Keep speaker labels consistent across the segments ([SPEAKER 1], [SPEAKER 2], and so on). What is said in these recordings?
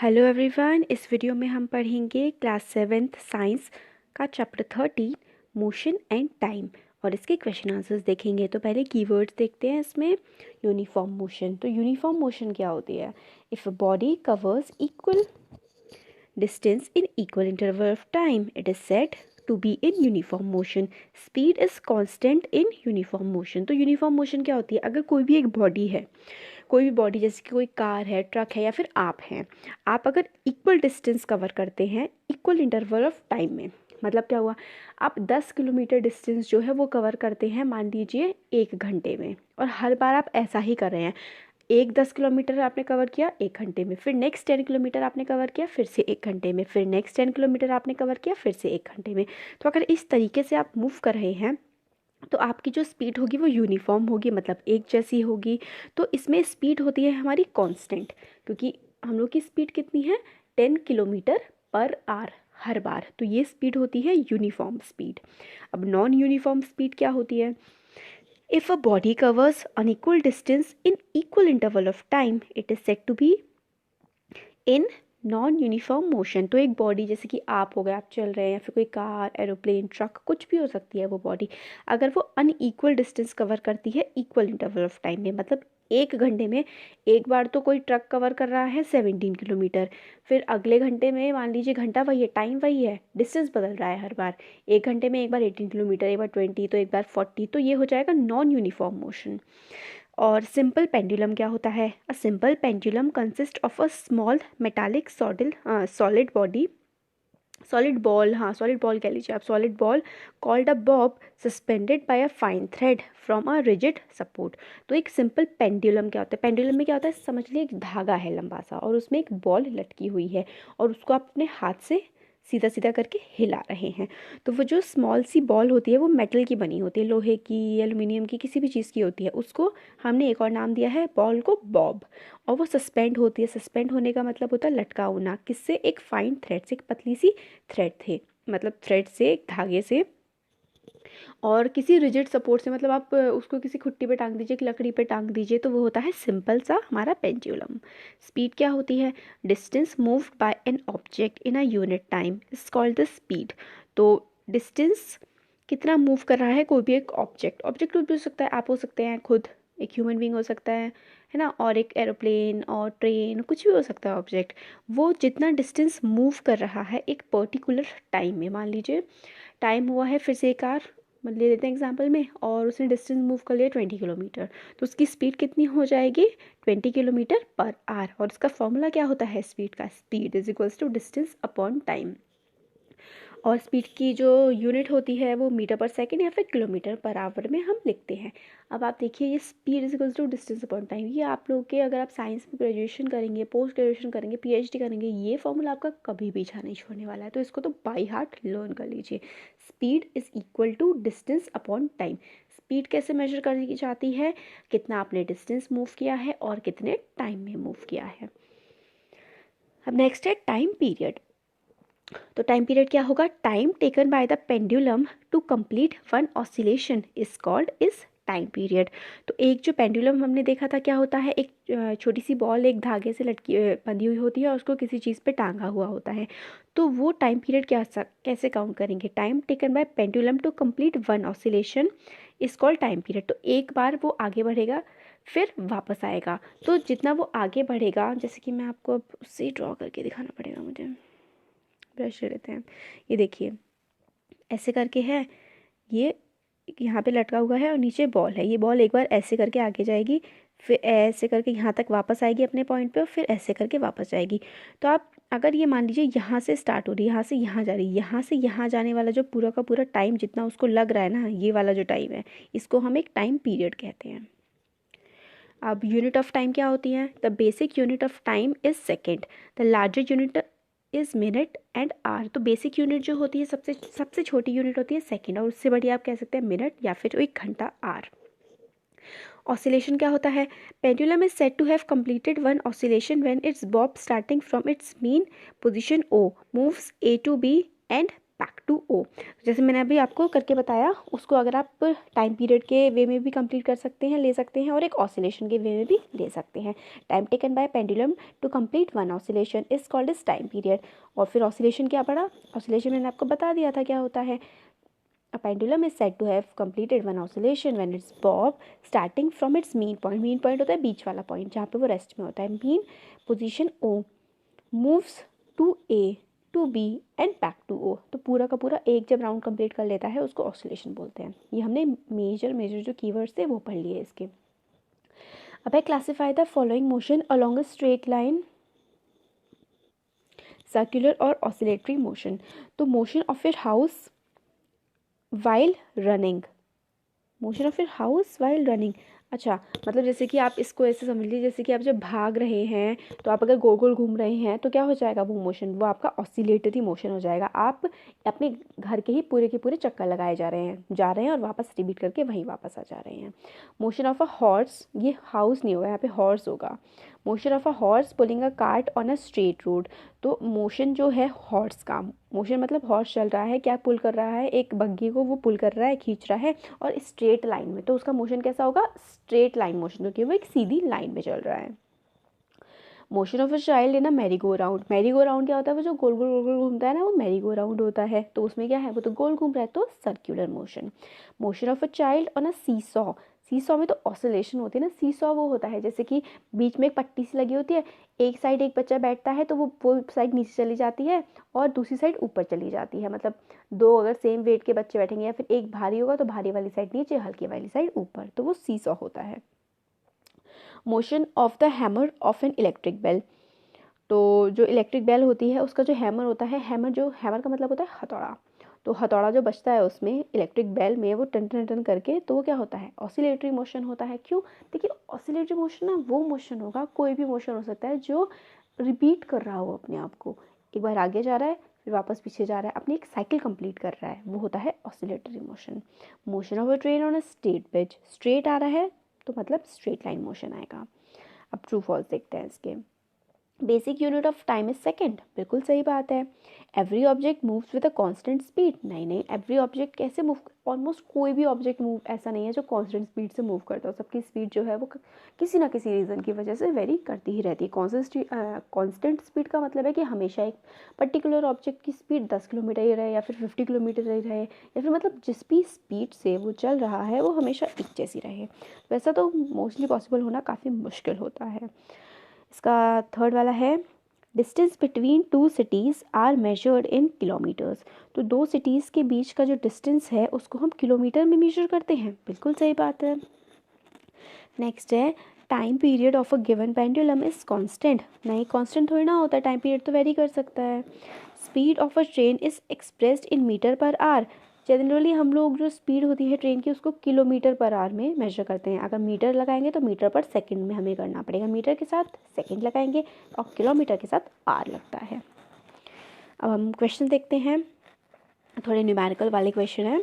[SPEAKER 1] Hello everyone, इस video में हम पढ़ेंगे क्लास 7th साइंस का चैप्टर 13 मोशन एंड टाइम और इसके क्वेश्चन आंसर्स देखेंगे। तो पहले कीवर्ड्स देखते हैं इसमें। Uniform motion. तो यूनिफॉर्म मोशन क्या होती है? If a body covers equal distance in equal interval of time, it is said to be in uniform motion. Speed is constant in uniform motion. तो यूनिफॉर्म मोशन क्या होती है? अगर कोई भी एक बॉडी है, कोई भी बॉडी जैसे कि कोई कार है, ट्रक है या फिर आप हैं, आप अगर इक्वल डिस्टेंस कवर करते हैं इक्वल इंटरवल ऑफ टाइम में, मतलब क्या हुआ, आप 10 किलोमीटर डिस्टेंस जो है वो कवर करते हैं मान लीजिए 1 घंटे में, और हर बार आप ऐसा ही कर रहे हैं। 10 किलोमीटर आपने कवर किया 1 घंटे में, फिर नेक्स्ट 10 किलोमीटर आपने कवर किया फिर से 1 घंटे में, फिर नेक्स्ट 10 किलोमीटर आपने कवर किया फिर से 1 घंटे में। तो अगर इस तरीके से आप मूव कर रहे हैं तो आपकी जो स्पीड होगी वो यूनिफॉर्म होगी, मतलब एक जैसी होगी। तो इसमें स्पीड होती है हमारी कांस्टेंट, क्योंकि हम लोग की स्पीड कितनी है? 10 किलोमीटर पर आवर हर बार। तो ये स्पीड होती है यूनिफॉर्म स्पीड। अब नॉन यूनिफॉर्म स्पीड क्या होती है? If a body covers an equal distance in equal interval of time, it is said to be in non uniform motion. तो एक बॉडी जैसे कि आप हो गए, आप चल रहे हैं, या फिर कोई कार, एरोप्लेन, ट्रक, कुछ भी हो सकती है वो बॉडी, अगर वो अनइक्वल डिस्टेंस कवर करती है इक्वल इंटरवल ऑफ टाइम में, मतलब 1 घंटे में एक बार तो कोई ट्रक कवर कर रहा है 17 किलोमीटर, फिर अगले घंटे में मान लीजिए घंटा वही है, टाइम वही है, डिस्टेंस बदल रहा है हर बार। 1 घंटे में एक बार 18 किलोमीटर, एक बार 20, तो एक बार 40, तो ये हो जाएगा नॉन यूनिफॉर्म मोशन। और सिंपल पेंडुलम क्या होता है? A simple pendulum consist of a small metallic solid body, solid ball, हाँ सॉलिड बॉल कह लीजिए आप, solid ball called a Bob suspended bye a fine thread from a rigid support. तो एक सिंपल पेंडुलम क्या होता है? पेंडुलम में क्या होता है, समझ लीजिए एक धागा है लंबा सा और उसमें एक बॉल लटकी हुई है और उसको आप अपने हाथ से सीधा सीधा करके हिला रहे हैं। तो वो जो स्मॉल सी बॉल होती है वो मेटल की बनी होती है, लोहे की, एल्युमिनियम की, किसी भी चीज़ की होती है। उसको हमने एक और नाम दिया है बॉल को बॉब, और वो सस्पेंड होती है। सस्पेंड होने का मतलब होता है लटका होना, किससे? एक फाइन थ्रेड से, एक पतली सी थ्रेड थे, मतलब थ्रेड से, एक धागे से, और किसी रिजिड सपोर्ट से, मतलब आप उसको किसी खुट्टी पे टांग दीजिए, कि लकड़ी पे टांग दीजिए, तो वो होता है सिंपल सा हमारा पेंडुलम। स्पीड क्या होती है? Distance moved by an object in a unit time is called the speed. तो डिस्टेंस कितना मूव कर रहा है कोई भी एक ऑब्जेक्ट, ऑब्जेक्ट भी हो सकता है, आप हो सकते हैं खुद, एक ह्यूमन बींग हो सकता है ना, और एक एरोप्लेन और ट्रेन, कुछ भी हो सकता है ऑब्जेक्ट। वो जितना डिस्टेंस मूव कर रहा है एक पर्टिकुलर टाइम में, मान लीजिए टाइम हुआ है, फिर से एक कार मतलब ले लेते हैं एग्जाम्पल में, और उसने डिस्टेंस मूव कर लिया 20 किलोमीटर, तो उसकी स्पीड कितनी हो जाएगी? 20 किलोमीटर पर आवर। और इसका फॉर्मूला क्या होता है स्पीड का? Speed is equals to distance upon time. और स्पीड की जो यूनिट होती है वो मीटर पर सेकंड या फिर किलोमीटर पर आवर में हम लिखते हैं। अब आप देखिए, ये speed is equals to distance upon time, ये आप लोग के, अगर आप साइंस में ग्रेजुएशन करेंगे, पोस्ट ग्रेजुएशन करेंगे, पीएचडी करेंगे, ये फॉर्मूला आपका कभी पीछा नहीं छोड़ने वाला है। तो इसको तो बाई हार्ट लर्न कर लीजिए। Speed is equal to distance upon time. Speed कैसे मेजर करनी जाती है? कितना आपने डिस्टेंस मूव किया है और कितने टाइम में मूव किया है। अब नेक्स्ट है टाइम पीरियड। तो टाइम पीरियड क्या होगा? Time taken by the pendulum to complete one oscillation is called is time period. तो एक जो पेंडुलम हमने देखा था क्या होता है, एक छोटी सी बॉल एक धागे से लटकी बंधी हुई होती है और उसको किसी चीज़ पे टांगा हुआ होता है। तो वो टाइम पीरियड कैसे काउंट करेंगे? Time taken by pendulum to complete one oscillation is called time period. तो एक बार वो आगे बढ़ेगा फिर वापस आएगा, तो जितना वो आगे बढ़ेगा, जैसे कि मैं आपको अब उससे ड्रॉ करके दिखाना पड़ेगा, मुझे ब्रश ले लेते हैं। ये देखिए ऐसे करके है, ये यहाँ पे लटका हुआ है और नीचे बॉल है। ये बॉल एक बार ऐसे करके आगे जाएगी, फिर ऐसे करके यहाँ तक वापस आएगी अपने पॉइंट पे, और फिर ऐसे करके वापस जाएगी। तो आप अगर ये मान लीजिए यहाँ से स्टार्ट हो रही है, यहाँ से यहाँ जा रही है, यहाँ से यहाँ जाने वाला जो पूरा का पूरा टाइम जितना उसको लग रहा है ना, ये वाला जो टाइम है, इसको हम एक टाइम पीरियड कहते हैं। अब यूनिट ऑफ टाइम क्या होती है? The basic unit of time is second, the largest unit is minute and hour. तो बेसिक यूनिट जो होती है, सबसे सबसे छोटी यूनिट होती है सेकेंड, और उससे बड़ी आप कह सकते हैं मिनट या फिर एक घंटा आर। ऑसिलेशन क्या होता है? Pendulum is said to have completed one oscillation when its bob starting from its mean position O moves A to B and back to O. जैसे मैंने अभी आपको करके बताया, उसको अगर आप टाइम पीरियड के वे में भी कंप्लीट कर सकते हैं, ले सकते हैं, और एक ऑसिलेशन के वे में भी ले सकते हैं। Time taken by pendulum to complete one oscillation is called as time period. और फिर ऑसिलेशन क्या पड़ा? ऑसिलेशन मैंने आपको बता दिया था क्या होता है। A pendulum is said to have completed one oscillation when its bob starting from its mean point. Mean point होता है बीच वाला पॉइंट जहाँ पे वो रेस्ट में होता है। Mean position O moves to A to B and back to O. तो पूरा का पूरा एक जब राउंड कंप्लीट कर लेता है उसको ऑसिलेशन बोलते हैं। ये हमने मेजर जो कीवर्ड्स थे वो पढ़ लिए इसके। अब है classify the following motion along a straight line, circular और ऑसिलेटरी मोशन। तो motion of your house while running, motion of your house while running. अच्छा, मतलब जैसे कि आप इसको ऐसे समझ लीजिए, जैसे कि आप जब भाग रहे हैं तो आप अगर गोल गोल घूम रहे हैं तो क्या हो जाएगा वो मोशन, वो आपका ऑसिलेटरी मोशन हो जाएगा। आप अपने घर के ही पूरे के पूरे चक्कर लगाए जा रहे हैं और वापस रिपीट करके वहीं वापस आ जा रहे हैं। मोशन ऑफ अ हॉर्स, ये हाउस नहीं होगा, यहाँ पे हॉर्स होगा। Motion of a horse pulling a cart on a straight road. तो मोशन जो है हॉर्स का, मोशन मतलब हॉर्स चल रहा है, क्या पुल कर रहा है, एक बग्घी को वो पुल कर रहा है, खींच रहा है, और स्ट्रेट लाइन में। तो उसका मोशन कैसा होगा? स्ट्रेट लाइन मोशन, क्योंकि वो एक सीधी लाइन में चल रहा है। Motion of a child in a merry go round. Merry go round क्या होता है? वो जो गोल गोल गोल गोल घूमता है ना, वो मैरी गो राउंड होता है। तो उसमें क्या है, वो तो गोल घूम रहा है, तो circular motion. Motion of a child on a seesaw. Seesaw में तो ऑसिलेशन होती है ना। सी सॉ वो होता है जैसे कि बीच में एक पट्टी सी लगी होती है, एक साइड एक बच्चा बैठता है तो वो साइड नीचे चली जाती है और दूसरी साइड ऊपर चली जाती है। मतलब दो अगर सेम वेट के बच्चे बैठेंगे या फिर एक भारी होगा तो भारी वाली साइड नीचे, हल्की वाली साइड ऊपर, तो वो सी सॉ होता है। Motion of the hammer of an electric bell. तो जो इलेक्ट्रिक बेल होती है उसका जो हैमर होता है, हैमर का मतलब होता है हथौड़ा। तो हथौड़ा जो बजता है उसमें इलेक्ट्रिक बेल में, वो टन टन टन करके, तो वो क्या होता है? ऑसिलेटरी मोशन होता है। क्यों? देखिए ऑसिलेटरी मोशन ना वो मोशन होगा, कोई भी मोशन हो सकता है जो रिपीट कर रहा हो अपने आप को, एक बार आगे जा रहा है फिर वापस पीछे जा रहा है, अपनी एक साइकिल कंप्लीट कर रहा है, वो होता है oscillatory motion. Motion of a train on a straight bridge. Straight आ रहा है तो मतलब स्ट्रेट लाइन मोशन आएगा। अब ट्रू फॉल्स देखते हैं इसके। Basic unit of time is second, बिल्कुल सही बात है। Every object moves with a constant speed, नहीं, एवरी ऑब्जेक्ट कैसे मूव, ऑलमोस्ट कोई भी ऑब्जेक्ट मूव ऐसा नहीं है जो कांस्टेंट स्पीड से मूव करता हो। सबकी स्पीड जो है वो किसी ना किसी रीज़न की वजह से वेरी करती ही रहती है। कांस्टेंट स्पीड का मतलब है कि हमेशा एक पर्टिकुलर ऑब्जेक्ट की स्पीड 10 किलोमीटर ही रहे या फिर 50 किलोमीटर ही रहे, या फिर मतलब जिस भी स्पीड से वो चल रहा है वो हमेशा एक जैसी रहे। वैसा तो मोस्टली पॉसिबल होना काफ़ी मुश्किल होता है। इसका थर्ड वाला है, distance between two cities are measured in kilometres. तो दो सिटीज़ के बीच का जो डिस्टेंस है उसको हम किलोमीटर में मेजर करते हैं, बिल्कुल सही बात है। नेक्स्ट है, time period of a given pendulum is constant. नहीं, कांस्टेंट थोड़ी ना होता है, टाइम पीरियड तो वेरी कर सकता है। Speed of a train is expressed in metre per hour. Generally हम लोग जो स्पीड होती है ट्रेन की उसको किलोमीटर पर आवर में मेजर करते हैं। अगर मीटर लगाएंगे तो मीटर पर सेकंड में हमें करना पड़ेगा, मीटर के साथ सेकंड लगाएंगे, और किलोमीटर के साथ आर लगता है। अब हम क्वेश्चन देखते हैं, थोड़े न्यूमेरिकल वाले क्वेश्चन हैं।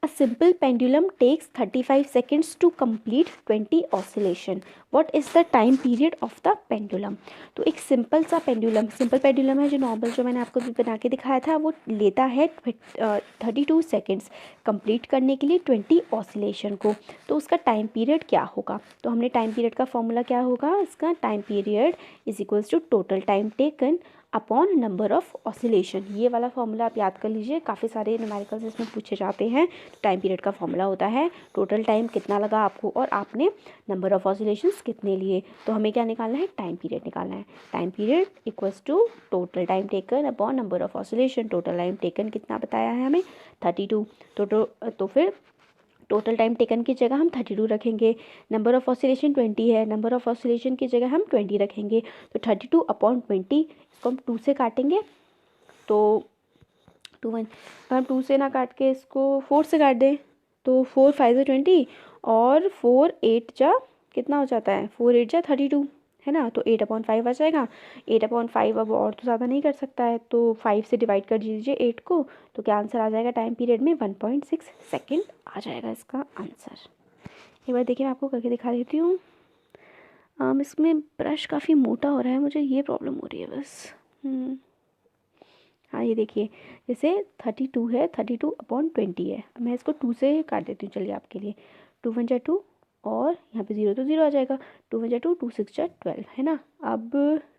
[SPEAKER 1] A simple pendulum takes 35 seconds to complete 20 oscillation. What is the time period of the pendulum? तो एक सिंपल सा पेंडुलम, सिंपल पेंडुलम है जो नॉर्मल, जो मैंने आपको भी बना के दिखाया था, वो लेता है 32 सेकेंड्स कंप्लीट करने के लिए 20 ऑसिलेशन को। तो उसका टाइम पीरियड क्या होगा? तो हमने टाइम पीरियड का फॉर्मूला क्या होगा, इसका time period is equals to total time taken upon number of oscillation. ये वाला फॉर्मूला आप याद कर लीजिए, काफ़ी सारे न्यूमेरिकल्स इसमें पूछे जाते हैं। टाइम पीरियड का फॉर्मूला होता है टोटल टाइम कितना लगा आपको और आपने नंबर ऑफ ऑसिलेशंस कितने लिए। तो हमें क्या निकालना है? टाइम पीरियड निकालना है। Time period equals to total time taken upon number of oscillation. Total time taken कितना बताया है हमें? 32। तो फिर टोटल टाइम टेकन की जगह हम 32 रखेंगे, नंबर ऑफ ऑसिलेशन 20 है, नंबर ऑफ ऑसिलेशन की जगह हम 20 रखेंगे। तो 32 अपॉन 20, इसको हम 2 से काटेंगे तो 2 हम 2 से ना काट के इसको 4 से काट दें तो 4 5 से 20 और 4 8 जा कितना हो जाता है? 4 8 जा 32 है ना। तो 8/5 आ जाएगा। 8/5 अब और तो ज़्यादा नहीं कर सकता है, तो 5 से डिवाइड कर दीजिए 8 को, तो क्या आंसर आ जाएगा टाइम पीरियड में? 1.6 सेकेंड आ जाएगा इसका आंसर। एक बार देखिए मैं आपको करके दिखा देती हूँ। इसमें ब्रश काफ़ी मोटा हो रहा है, मुझे ये प्रॉब्लम हो रही है बस। हाँ ये देखिए, जैसे 32 है, 32/20 है। मैं इसको 2 से काट देती हूँ, चलिए आपके लिए। 2 1 जा 2 और यहाँ पे 0 तो 0 आ जाएगा। 2 1 जा 2, 2 6 जा 12 है ना। अब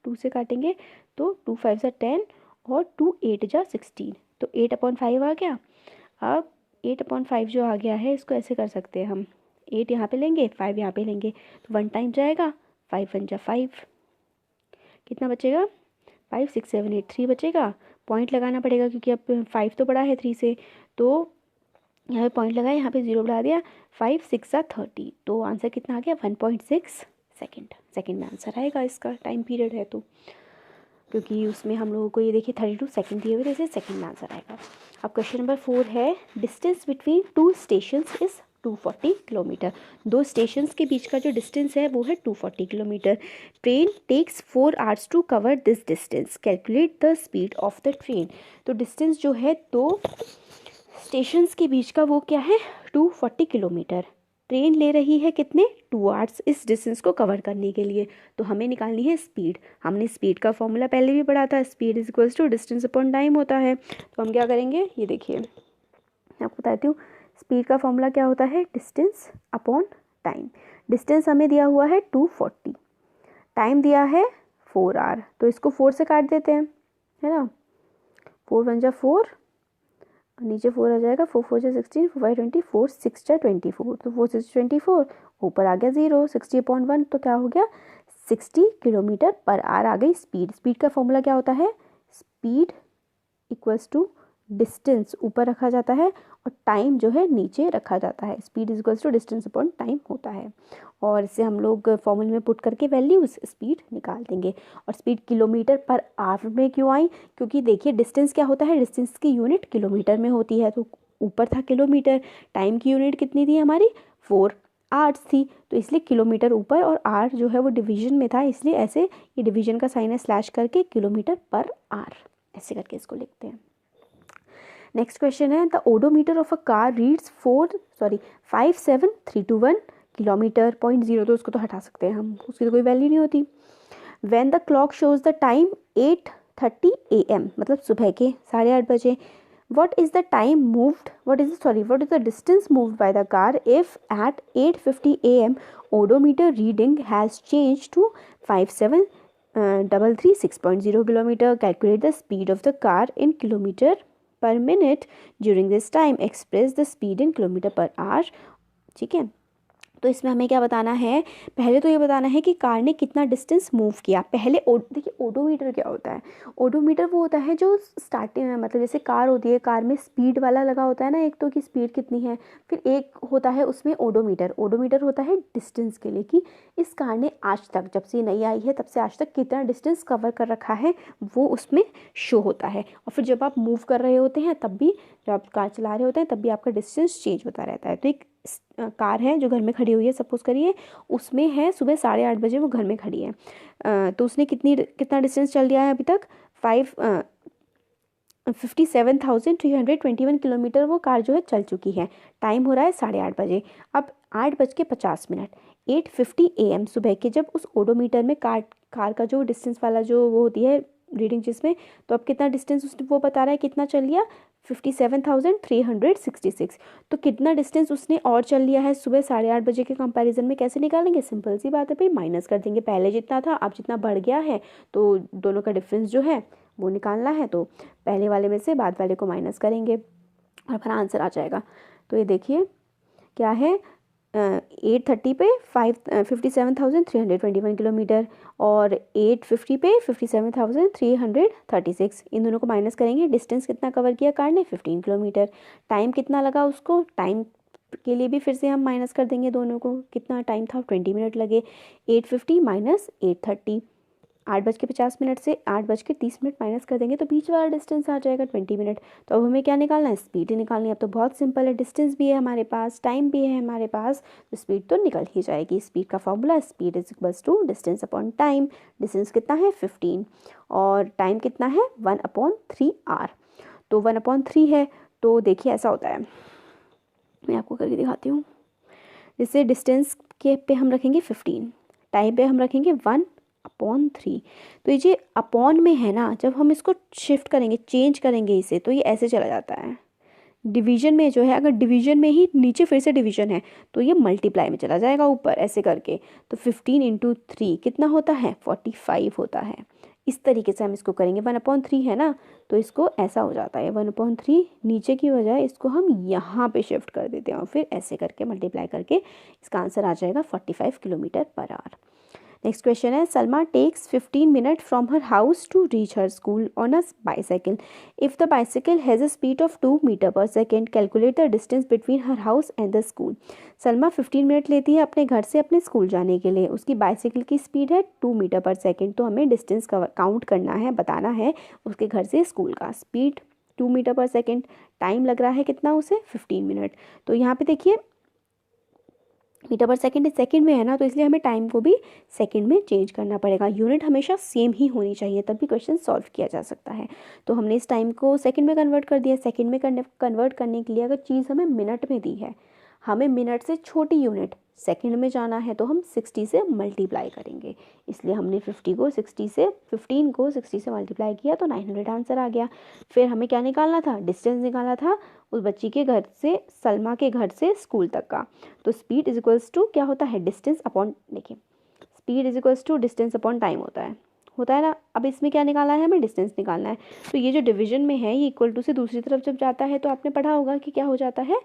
[SPEAKER 1] 2 से काटेंगे तो 2 5 जा 10 और 2 8 जा 16, तो 8/5 आ गया। अब 8/5 जो आ गया है, इसको ऐसे कर सकते हैं हम, 8 यहाँ पे लेंगे, 5 यहाँ पे लेंगे, तो 1 टाइम जाएगा। 5 1 जा 5, कितना बचेगा? 5 6 7 8 3 बचेगा। पॉइंट लगाना पड़ेगा क्योंकि अब 5 तो बड़ा है 3 से, तो यहाँ पे पॉइंट लगाया, यहाँ पे 0 बढ़ा दिया। 5 6 जा 30, तो आंसर कितना आ गया? 1.6 सेकेंड। सेकेंड में आंसर आएगा इसका, टाइम पीरियड है तो, क्योंकि उसमें हम लोगों को ये देखिए 32 सेकेंड दिए हुए थे, इसे सेकेंड में आंसर आएगा। अब क्वेश्चन नंबर 4 है, distance between 2 stations is 240 kilometre. 2 stations के बीच का जो डिस्टेंस है वो है 240 kilometre. Train takes 4 hours to cover this distance, calculate the speed of the train. तो डिस्टेंस जो है 2 स्टेशंस के बीच का वो क्या है? 240 किलोमीटर। ट्रेन ले रही है कितने? 2 आवर्स इस डिस्टेंस को कवर करने के लिए। तो हमें निकालनी है स्पीड। हमने स्पीड का फॉर्मूला पहले भी पढ़ा था, speed is equals to distance upon time होता है। तो हम क्या करेंगे, ये देखिए मैं आपको बताती हूँ, स्पीड का फॉर्मूला क्या होता है? Distance upon time. डिस्टेंस हमें दिया हुआ है 240, टाइम दिया है 4 आवर, तो इसको 4 से काट देते हैं, है ना। 4 1 जा 4, नीचे 4 आ जाएगा, 4 4 जा 16, 4 5 20, 4 6 जा 24, तो 4 6 24, ऊपर आ गया 0, 60/1, तो क्या हो गया? 60 किलोमीटर पर आवर आ गई स्पीड। स्पीड का फॉर्मूला क्या होता है? स्पीड इक्वल्स टू डिस्टेंस ऊपर रखा जाता है और टाइम जो है नीचे रखा जाता है। Speed equals to distance upon time होता है, और इसे हम लोग फॉर्मूले में पुट करके वैल्यूज स्पीड निकाल देंगे। और स्पीड किलोमीटर पर आवर में क्यों आई? क्योंकि देखिए डिस्टेंस क्या होता है? डिस्टेंस की यूनिट किलोमीटर में होती है, तो ऊपर था किलोमीटर, टाइम की यूनिट कितनी थी हमारी? 4 आवर्स थी, तो इसलिए किलोमीटर ऊपर और आर जो है वो डिवीजन में था, इसलिए ऐसे ये डिवीजन का साइन है स्लैश करके किलोमीटर पर आर, ऐसे करके इसको लिखते हैं। नेक्स्ट क्वेश्चन है, the odometer of a car reads 57321 kilometre. 0.0 तो उसको तो हटा सकते हैं हम, उसकी तो कोई वैल्यू नहीं होती। When the clock shows the time 8:30 AM, मतलब सुबह के 8:30 बजे, what is the distance moved by the car if at 8:50 AM odometer reading has changed to 57336.0 kilometer? Calculate the speed of the car in kilometer per minute during this time. Express the speed in kilometer per hour. ठीक है, तो इसमें हमें क्या बताना है? पहले तो ये बताना है कि कार ने कितना डिस्टेंस मूव किया। पहले देखिए ओडोमीटर क्या होता है? ओडोमीटर वो होता है जो स्टार्टिंग में, मतलब जैसे कार होती है, कार में स्पीड वाला लगा होता है ना, एक तो कि स्पीड कितनी है, फिर एक होता है उसमें ओडोमीटर। ओडोमीटर होता है डिस्टेंस के लिए, कि इस कार ने आज तक, जब से नई आई है तब से आज तक कितना डिस्टेंस कवर कर रखा है, वो उसमें शो होता है। और फिर जब आप मूव कर रहे होते हैं तब भी, जब आप कार चला रहे होते हैं तब भी आपका डिस्टेंस चेंज होता रहता है। तो एक कार है जो घर में खड़ी हुई है, सपोज करिए, उसमें है सुबह 8:30 बजे वो घर में खड़ी है, तो उसने कितना डिस्टेंस चल दिया है अभी तक? 57,321 किलोमीटर वो कार जो है चल चुकी है। टाइम हो रहा है 8:30 बजे। अब 8:50 8:50 AM सुबह के, जब उस ओडोमीटर में कार का जो डिस्टेंस वाला जो वो होती है रीडिंग जिसमें, तो अब कितना डिस्टेंस उसने वो बता रहा है, कितना चल लिया? 57,366। तो कितना डिस्टेंस उसने और चल लिया है सुबह 8:30 बजे के कंपैरिजन में? कैसे निकालेंगे? सिंपल सी बात है भाई, माइनस कर देंगे। पहले जितना था अब जितना बढ़ गया है, तो दोनों का डिफरेंस जो है वो निकालना है, तो पहले वाले में से बाद वाले को माइनस करेंगे और फिर आंसर आ जाएगा। तो ये देखिए क्या है, 8:30 पे 57,321 किलोमीटर और 8:50 पे 57,336। इन दोनों को माइनस करेंगे, डिस्टेंस कितना कवर किया कार ने? 15 किलोमीटर। टाइम कितना लगा उसको? टाइम के लिए भी फिर से हम माइनस कर देंगे दोनों को, कितना टाइम था? 20 मिनट लगे। 8:50 माइनस 8:30, 8:50 से 8:30 माइनस कर देंगे तो बीच वाला डिस्टेंस आ जाएगा 20 मिनट। तो अब हमें क्या निकालना है? स्पीड ही निकालनी है। अब तो बहुत सिंपल है, डिस्टेंस भी है हमारे पास, टाइम भी है हमारे पास, तो स्पीड तो निकल ही जाएगी। स्पीड का formula, speed is equals to distance upon time. Distance कितना है? 15 और टाइम कितना है? 1/3 आवर। तो 1/3 है, तो देखिए ऐसा होता है, मैं आपको करके दिखाती हूँ। जैसे डिस्टेंस के पे हम रखेंगे 15, टाइम पे हम रखेंगे 1 अपॉन 3। तो ये जो अपॉन में है ना, जब हम इसको शिफ्ट करेंगे, चेंज करेंगे इसे, तो ये ऐसे चला जाता है। डिवीजन में जो है, अगर डिवीजन में ही नीचे फिर से डिवीजन है तो ये मल्टीप्लाई में चला जाएगा ऊपर ऐसे करके। तो 15 इंटू 3 कितना होता है, 45 होता है। इस तरीके से हम इसको करेंगे। 1/3 है ना, तो इसको ऐसा हो जाता है 1/3, नीचे की बजाय इसको हम यहाँ पे शिफ्ट कर देते हैं और फिर ऐसे करके मल्टीप्लाई करके इसका आंसर आ जाएगा 45 kilometre per our. Next question है, Salma takes 15 minute from her house to reach her school on a bicycle. If the bicycle has a speed of 2 metre per second, calculate the distance between her house and the school. Salma 15 minute लेती है अपने घर से अपने school जाने के लिए। उसकी बाइसाइकिल की स्पीड है 2 मीटर पर सेकेंड। तो हमें डिस्टेंस काउंट करना है, बताना है उसके घर से स्कूल का। Speed 2 metre per second, time लग रहा है कितना उसे, 15 मिनट। तो यहाँ पे देखिए मीटर पर सेकंड सेकंड में है ना, तो इसलिए हमें टाइम को भी सेकंड में चेंज करना पड़ेगा। यूनिट हमेशा सेम ही होनी चाहिए, तब भी क्वेश्चन सॉल्व किया जा सकता है। तो हमने इस टाइम को सेकंड में कन्वर्ट कर दिया। सेकंड में कन्वर्ट करने के लिए अगर चीज़ हमें मिनट में दी है, हमें मिनट से छोटी यूनिट सेकंड में जाना है, तो हम 60 से मल्टीप्लाई करेंगे। इसलिए हमने 15 को 60 से मल्टीप्लाई किया तो 900 आंसर आ गया। फिर हमें क्या निकालना था, डिस्टेंस निकालना था उस बच्ची के घर से, सलमा के घर से स्कूल तक का। तो स्पीड इज इक्वल्स टू क्या होता है, डिस्टेंस अपॉन, देखिए speed is equals to distance upon time होता है ना। अब इसमें क्या निकालना है, हमें डिस्टेंस निकालना है। तो ये जो डिवीजन में है, ये इक्वल टू से दूसरी तरफ जब जाता है तो आपने पढ़ा होगा कि क्या हो जाता है,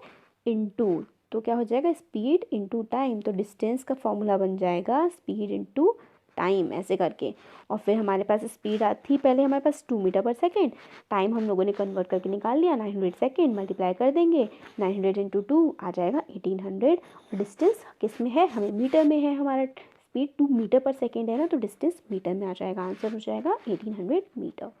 [SPEAKER 1] इनटू। तो क्या हो जाएगा, स्पीड इनटू टाइम। तो डिस्टेंस का फॉर्मूला बन जाएगा स्पीड इनटू टाइम ऐसे करके। और फिर हमारे पास स्पीड थी पहले हमारे पास 2 मीटर पर सेकेंड, टाइम हम लोगों ने कन्वर्ट करके निकाल लिया 900 सेकेंड, मल्टीप्लाई कर देंगे 900 इंटू 2 आ जाएगा 1800। और डिस्टेंस किस में है, हमें मीटर में है। हमारा स्पीड 2 मीटर पर सेकेंड है ना, तो डिस्टेंस मीटर में आ जाएगा, आंसर हो जाएगा 1800 मीटर।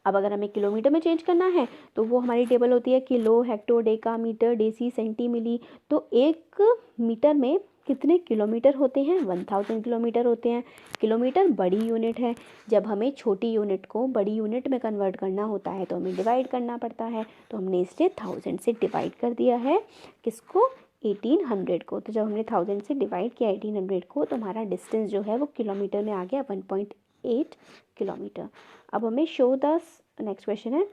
[SPEAKER 1] अब अगर हमें किलोमीटर में चेंज करना है तो वो हमारी टेबल होती है kilo, hecto, deca, metre, deci, centi, milli. तो 1 मीटर में कितने किलोमीटर होते हैं, 1000 किलोमीटर होते हैं। किलोमीटर बड़ी यूनिट है। जब हमें छोटी यूनिट को बड़ी यूनिट में कन्वर्ट करना होता है तो हमें डिवाइड करना पड़ता है। तो हमने इसे 1000 से डिवाइड कर दिया है, किसको, 1800 को। तो जब हमने 1000 से डिवाइड किया 1800 को, तो हमारा डिस्टेंस जो है वो किलोमीटर में आ गया 1.8 किलोमीटर। अब हमें नेक्स्ट क्वेश्चन है,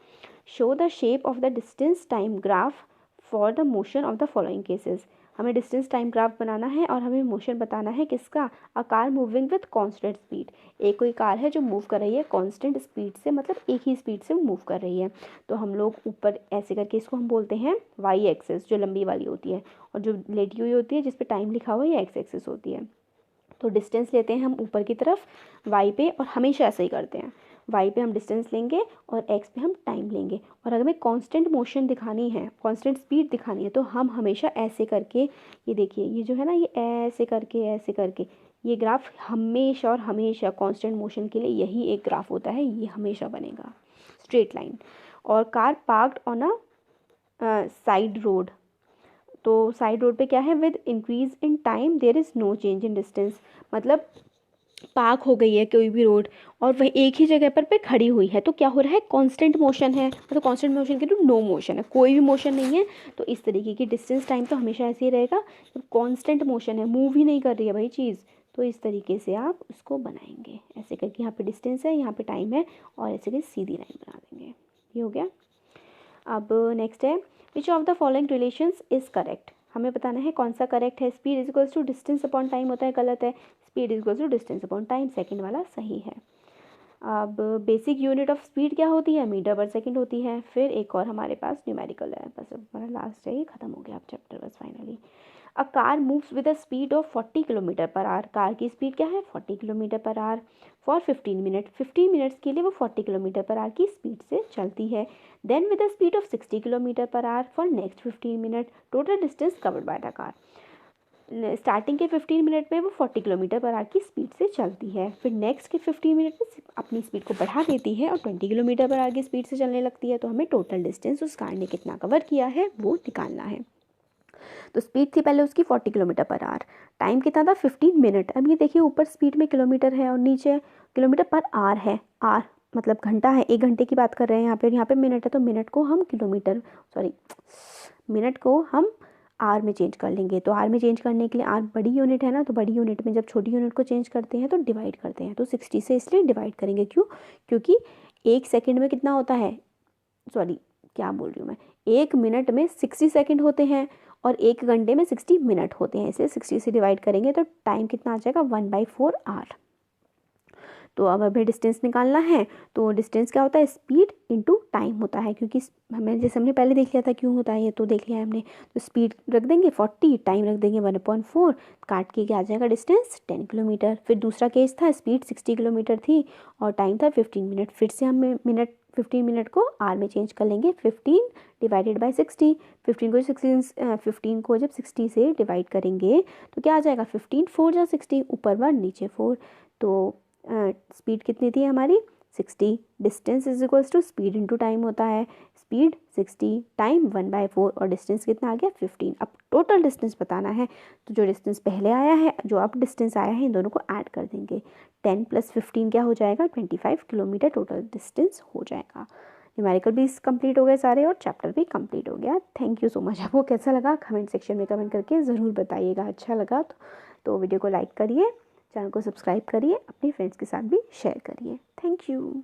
[SPEAKER 1] show the shape of the distance time graph for the motion of the following cases. हमें डिस्टेंस टाइम ग्राफ बनाना है और हमें मोशन बताना है किसका, a car moving with constant speed. एक कोई कार है जो मूव कर रही है कांस्टेंट स्पीड से, मतलब एक ही स्पीड से मूव कर रही है। तो हम लोग ऊपर ऐसे करके इसको हम बोलते हैं वाई एक्सिस, जो लंबी वाली होती है, और जो लेटी हुई होती है जिस पे टाइम लिखा हुआ है ये एक्स एक्सिस होती है। तो डिस्टेंस लेते हैं हम ऊपर की तरफ वाई पे, और हमेशा ऐसे ही करते हैं, वाई पे हम डिस्टेंस लेंगे और एक्स पे हम टाइम लेंगे। और अगर हमें कांस्टेंट मोशन दिखानी है, कांस्टेंट स्पीड दिखानी है, तो हम हमेशा ऐसे करके, ये देखिए ये जो है ना, ये ऐसे करके ये ग्राफ हमेशा और हमेशा कांस्टेंट मोशन के लिए यही एक ग्राफ होता है, ये हमेशा बनेगा स्ट्रेट लाइन। और car parked on a side road, तो साइड रोड पे क्या है, with increase in time there is no change in distance. मतलब पार्क हो गई है कोई भी रोड और वही एक ही जगह पे खड़ी हुई है, तो क्या हो रहा है, कांस्टेंट मोशन है। मतलब कांस्टेंट मोशन के लिए नो मोशन है, कोई भी मोशन नहीं है। तो इस तरीके की डिस्टेंस टाइम तो हमेशा ऐसे ही रहेगा। जब कांस्टेंट मोशन है, मूव ही नहीं कर रही है भाई चीज़, तो इस तरीके से आप उसको बनाएंगे ऐसे करके। यहाँ पे डिस्टेंस है, यहाँ पे टाइम है, और ऐसे करके सीधी लाइन बना देंगे। ये हो गया। अब नेक्स्ट है, which of the following relations is correct. हमें बताना है कौन सा करेक्ट है। Speed is equals to distance upon time होता है, गलत है। Speed is equals to distance upon time, second वाला सही है। अब बेसिक यूनिट ऑफ स्पीड क्या होती है, मीटर पर सेकंड होती है। फिर एक और हमारे पास न्यूमेरिकल है, बस अब हमारा लास्ट है, ये खत्म हो गया अब चैप्टर बस finally. A car moves with a speed of 40 kilometre per our. Car की स्पीड क्या है, 40 kilometre per hour for 15 minute. 15 minutes के लिए वो 40 किलोमीटर पर आवर की स्पीड से चलती है। Then with a speed of 60 kilometre per hour for next 15 minute. Total distance covered by the car. Starting के 15 मिनट में वो 40 किलोमीटर पर आवर की स्पीड से चलती है, फिर नेक्स्ट के 15 मिनट में अपनी स्पीड को बढ़ा देती है और 20 किलोमीटर पर आवर की स्पीड से चलने लगती है। तो हमें टोटल डिस्टेंस उस कार ने कितना कवर किया है वो निकालना है। तो स्पीड थी पहले उसकी 40 किलोमीटर पर आवर, टाइम कितना था 15 मिनट। अब ये देखिए ऊपर स्पीड में किलोमीटर है और नीचे किलोमीटर पर आवर है। आर मतलब घंटा है, 1 घंटे की बात कर रहे हैं यहाँ पे, और यहाँ पे मिनट है, तो मिनट को हम आर में चेंज कर लेंगे। तो आर में चेंज करने के लिए, आर बड़ी यूनिट है ना, तो बड़ी यूनिट में जब छोटी यूनिट को चेंज करते हैं तो डिवाइड करते हैं। तो 60 से इसलिए डिवाइड करेंगे, क्यों? क्योंकि 1 सेकेंड में कितना होता है, सॉरी क्या बोल रही हूँ मैं, 1 मिनट में 60 सेकेंड होते हैं और 1 घंटे में 60 मिनट होते हैं, इसलिए 60 से डिवाइड करेंगे तो टाइम कितना आ जाएगा, 1/4 आर। तो अब हमें डिस्टेंस निकालना है। तो डिस्टेंस क्या होता है, स्पीड इनटू टाइम होता है, क्योंकि हमें जैसे हमने पहले देख लिया था क्यों होता है ये, तो देख लिया हमने। तो स्पीड रख देंगे 40, टाइम रख देंगे 1/4, काट के क्या आ जाएगा डिस्टेंस 10 किलोमीटर। फिर दूसरा केस था, स्पीड 60 किलोमीटर थी और टाइम था 15 मिनट। फिर से हम 15 मिनट को आर में चेंज कर लेंगे, 15 डिवाइडेड बाई 60। 15 को जब 60 से डिवाइड करेंगे तो क्या आ जाएगा, 15 4 जा 60, ऊपर 1 नीचे 4। तो स्पीड कितनी थी हमारी, 60। Distance is equals to speed into time होता है, स्पीड 60, टाइम 1/4 और डिस्टेंस कितना आ गया 15। अब टोटल डिस्टेंस बताना है, तो जो डिस्टेंस पहले आया है, जो अब डिस्टेंस आया है, इन दोनों को ऐड कर देंगे। 10 + 15 क्या हो जाएगा, 25 किलोमीटर टोटल डिस्टेंस हो जाएगा। न्यूमेरिकल भी कंप्लीट हो गए सारे और चैप्टर भी कंप्लीट हो गया। Thank you so much. आपको कैसा लगा कमेंट सेक्शन में कमेंट करके ज़रूर बताइएगा। अच्छा लगा तो वीडियो को लाइक करिए, चैनल को सब्सक्राइब करिए, अपने फ्रेंड्स के साथ भी शेयर करिए। Thank you.